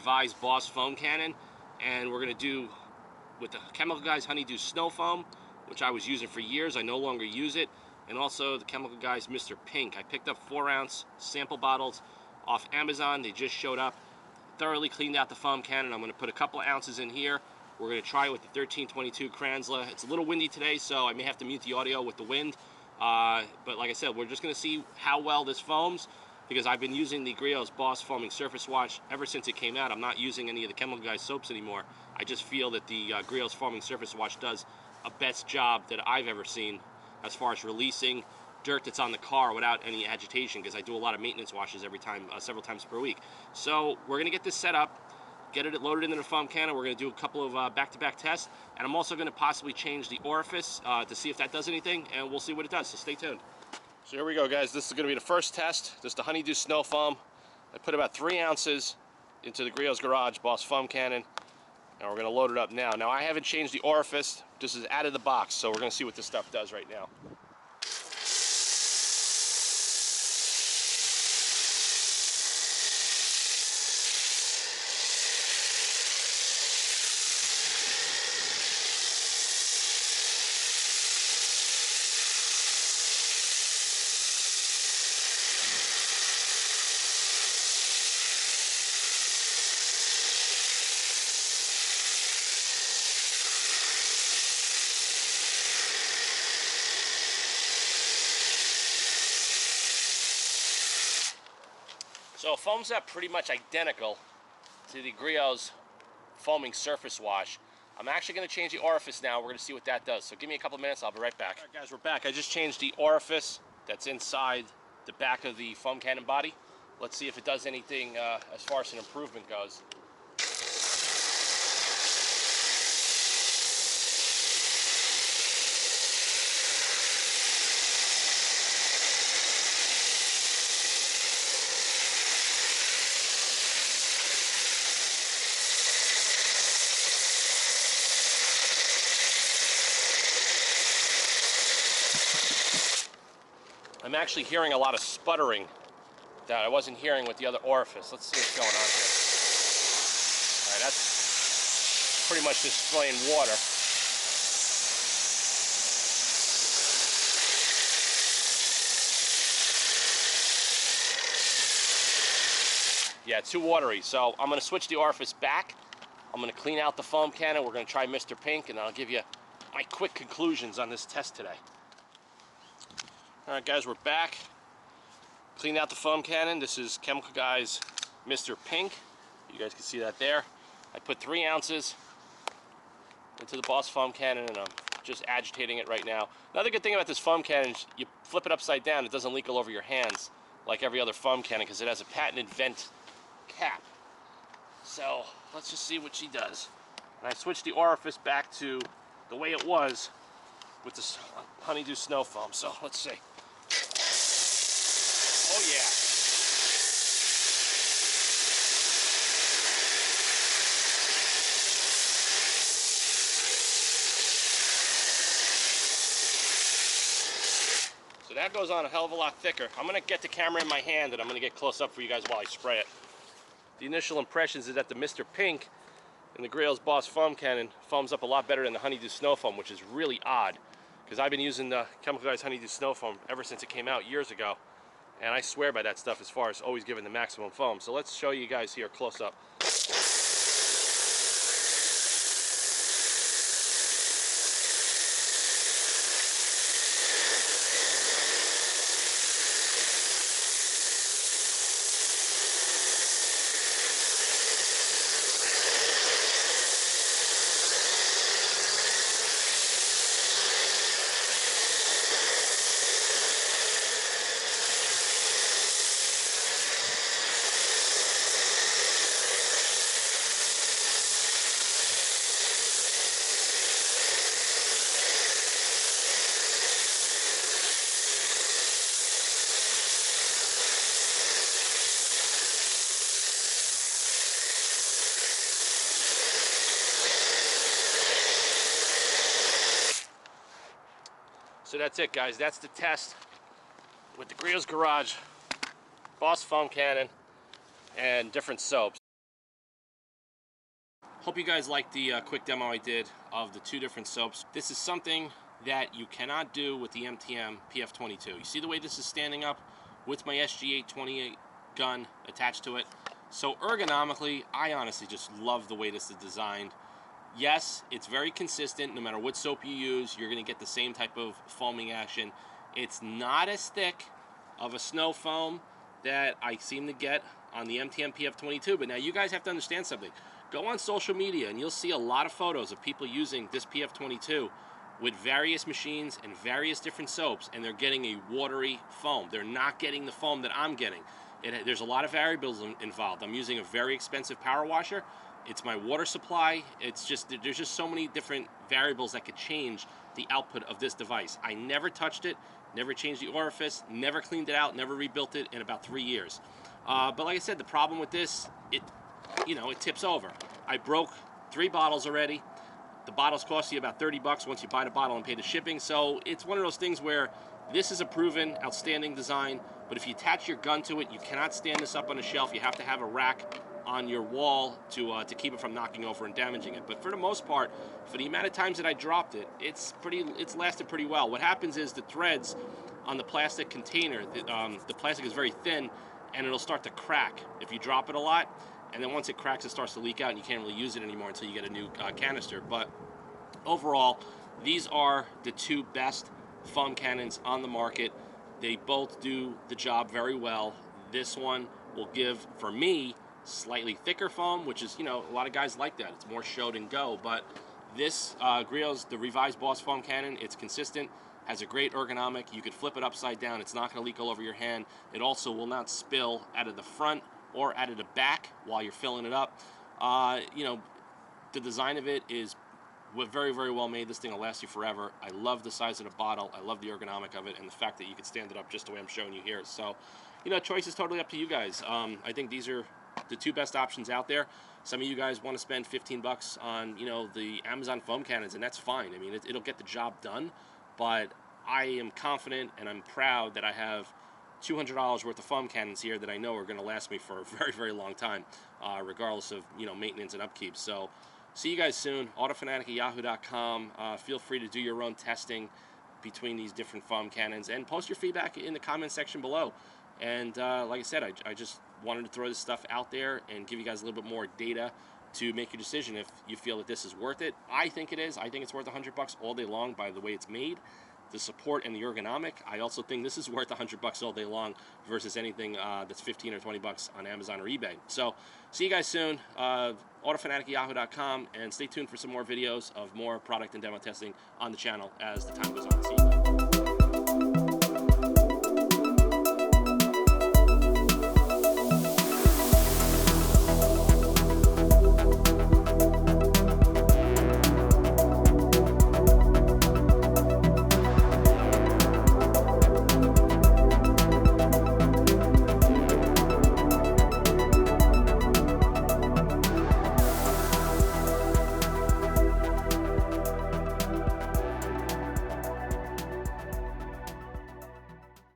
revised Boss foam cannon, and we're going to do with the Chemical Guys Honeydew Snow Foam, which I was using for years. I no longer use it. And also the Chemical Guys Mr. Pink. I picked up 4-ounce sample bottles off Amazon. They just showed up. Thoroughly cleaned out the foam cannon. I'm going to put a couple of ounces in here. We're going to try it with the 1322 Kranzla. It's a little windy today, so I may have to mute the audio with the wind. But like I said, we're just going to see how well this foams, because I've been using the Griots Boss Foaming Surface Wash ever since it came out. I'm not using any of the Chemical Guys soaps anymore. I just feel that the Griots Foaming Surface Wash does a best job that I've ever seen as far as releasing dirt that's on the car without any agitation, because I do a lot of maintenance washes every time, several times per week. So we're going to get this set up, get it loaded into the foam cannon. We're going to do a couple of back-to-back tests, and I'm also going to possibly change the orifice to see if that does anything, and we'll see what it does, so stay tuned. So here we go, guys. This is going to be the first test. This is the Honeydew Snow Foam. I put about 3 ounces into the Griots Garage Boss foam cannon, and we're going to load it up now. Now, I haven't changed the orifice. This is out of the box, so we're going to see what this stuff does right now. So it foams up pretty much identical to the Griots Foaming Surface Wash. I'm actually going to change the orifice now. We're going to see what that does. So give me a couple minutes. I'll be right back. All right, guys, we're back. I just changed the orifice that's inside the back of the foam cannon body. Let's see if it does anything as far as an improvement goes. I'm actually hearing a lot of sputtering that I wasn't hearing with the other orifice. Let's see what's going on here. Alright, that's pretty much just spraying water. Yeah, too watery. So I'm going to switch the orifice back. I'm going to clean out the foam cannon. We're going to try Mr. Pink, and I'll give you my quick conclusions on this test today. Alright, guys, we're back. Cleaned out the foam cannon. This is Chemical Guys Mr. Pink. You guys can see that there. I put 3 ounces into the Boss foam cannon, and I'm just agitating it right now. Another good thing about this foam cannon is you flip it upside down, it doesn't leak all over your hands like every other foam cannon, because it has a patented vent cap. So let's just see what she does. And I switched the orifice back to the way it was with this Honeydew Snow Foam. So let's see. Oh yeah. So that goes on a hell of a lot thicker. I'm going to get the camera in my hand, and I'm going to get close up for you guys while I spray it. The initial impressions is that the Mr. Pink in the Griots Boss foam cannon foams up a lot better than the Honeydew Snow Foam, which is really odd, because I've been using the Chemical Guys Honeydew Snow Foam ever since it came out years ago, and I swear by that stuff as far as always giving the maximum foam. So let's show you guys here close up. So that's it, guys. That's the test with the Griots Garage Boss foam cannon and different soaps. Hope you guys liked the quick demo I did of the 2 different soaps. This is something that you cannot do with the MTM PF22. You see the way this is standing up with my SG828 gun attached to it? So ergonomically, I honestly just love the way this is designed. Yes, it's very consistent. No matter what soap you use, you're going to get the same type of foaming action. It's not as thick of a snow foam that I seem to get on the MTM PF22, but now you guys have to understand something. Go on social media and you'll see a lot of photos of people using this PF22 with various machines and various different soaps, and they're getting a watery foam. They're not getting the foam that I'm getting. There's a lot of variables involved. I'm using a very expensive power washer. It's my water supply. It's just, there's just so many different variables that could change the output of this device. I never touched it, never changed the orifice, never cleaned it out, never rebuilt it in about 3 years. But like I said, the problem with this, it tips over. I broke 3 bottles already. The bottles cost you about 30 bucks once you buy the bottle and pay the shipping. So it's one of those things where this is a proven, outstanding design, but if you attach your gun to it, you cannot stand this up on a shelf. You have to have a rack on your wall to keep it from knocking over and damaging it. But for the most part, for the amount of times that I dropped it, it's lasted pretty well. What happens is the threads on the plastic container, the plastic is very thin, and it'll start to crack if you drop it a lot. And then once it cracks, it starts to leak out, and you can't really use it anymore until you get a new canister. But overall, these are the 2 best foam cannons on the market. They both do the job very well. This one will give, for me, slightly thicker foam, which is, a lot of guys like that. It's more show than go. But this Griots, the revised Boss foam cannon, it's consistent, has a great ergonomic. You could flip it upside down. It's not going to leak all over your hand. It also will not spill out of the front or out of the back while you're filling it up. The design of it is very, very well made. This thing will last you forever. I love the size of the bottle. I love the ergonomic of it, and the fact that you can stand it up just the way I'm showing you here. So, choice is totally up to you guys. I think these are the 2 best options out there. Some of you guys want to spend 15 bucks on, the Amazon foam cannons, and that's fine. I mean, it'll get the job done, but I am confident and I'm proud that I have $200 worth of foam cannons here that I know are going to last me for a very, very long time, regardless of, maintenance and upkeep. So, see you guys soon. autofanatic@yahoo.com. Feel free to do your own testing between these different foam cannons and post your feedback in the comment section below. And like I said, I just wanted to throw this stuff out there and give you guys a little bit more data to make your decision if you feel that this is worth it. I think it is. I think it's worth 100 bucks all day long by the way it's made, the support and the ergonomic. I also think this is worth 100 bucks all day long versus anything that's 15 or 20 bucks on Amazon or eBay. So, see you guys soon. autofanatic@yahoo.com, and stay tuned for some more videos of more product and demo testing on the channel as the time goes on. See you guys.